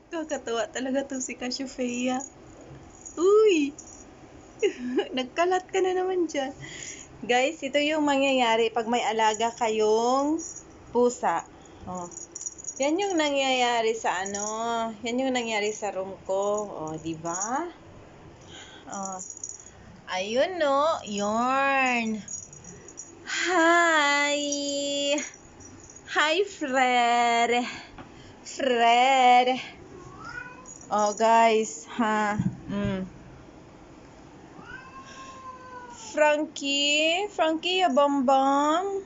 Kakatawa talaga to si Cassiopeia. Uy! Nagkalat ka na naman dyan. Guys, ito yung mangyayari pag may alaga kayong pusa. Oh. Yan yung nangyayari sa yan yung nangyayari sa room ko. Oh, di ba? Oh. Ayun no, yarn. Hi! Hi, Fred! Fred! Oh, guys, ha? Frankie, ya bambang.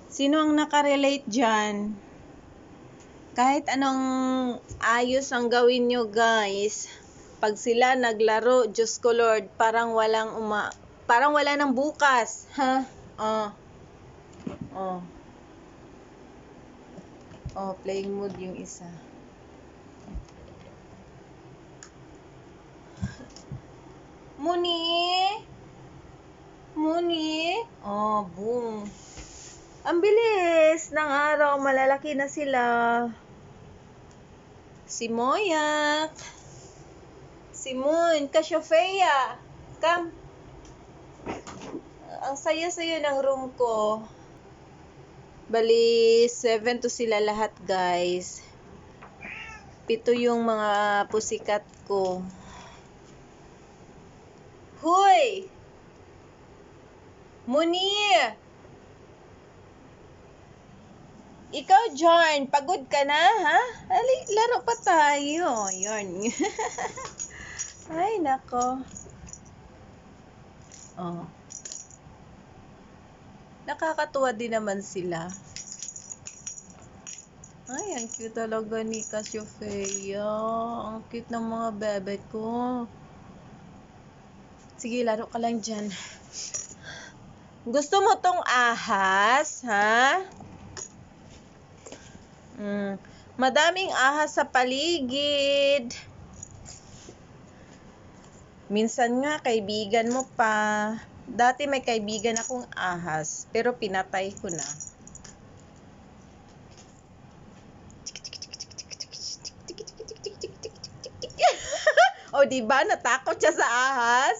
Sino ang nakarelate dyan? Kahit anong ayos ang gawin nyo, guys. Pag sila naglaro, Diyos ko Lord, parang wala ng bukas, ha? Playing mode yung isa. Muni? Boom. Ang bilis ng araw, malalaki na sila. Si Moyak. Si Moon, Cassiopeia. Come. Ang saya-saya ng room ko. Bali, 7 to sila lahat, guys. 7 yung mga pusikat ko. Hoy! Muni! Ikaw, John, pagod ka na, ha? Laro pa tayo. Yarn. Ay, nako. Nakakatuwa din naman sila. Ay, ang cute talaga ni Cassiopeia. Ang cute ng mga bebe ko. Sige, laro ka lang dyan. Gusto mo tong ahas, ha? Madaming ahas sa paligid. Minsan nga, kaibigan mo pa. Dati may kaibigan akong ahas, pero pinatay ko na. O, diba? Natakot siya sa ahas.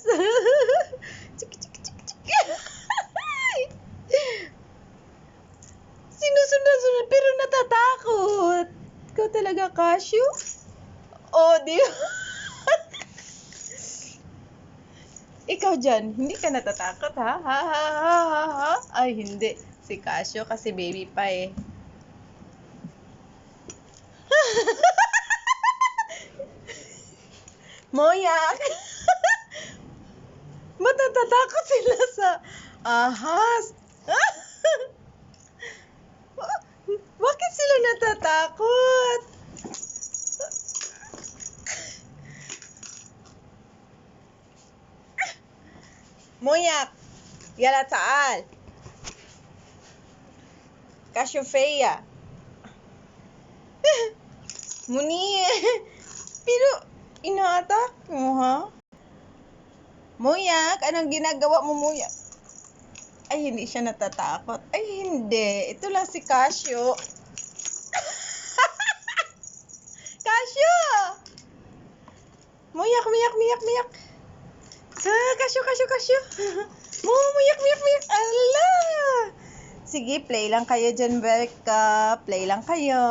Sinusunod, pero natatakot. Ikaw talaga, Casio? O, diba? Ikaw dyan, hindi ka natatakot, ha? Ha? Ay, hindi. Si Casio kasi baby pa eh. Moyak! Ba't natatakot sila sa ahas? Bakit sila natatakot? Moyak! Yala taal! Cassiopeia! Muni! Pero, ina-attack mo, ha? Moyak! Anong ginagawa mo, Moyak? Ay, hindi siya natatakot. Ay, hindi. Ito lang si Casio. Casio! Moyak! Casio! Moyak! Ala! Sige, play lang kayo dyan, Becca. Play lang kayo.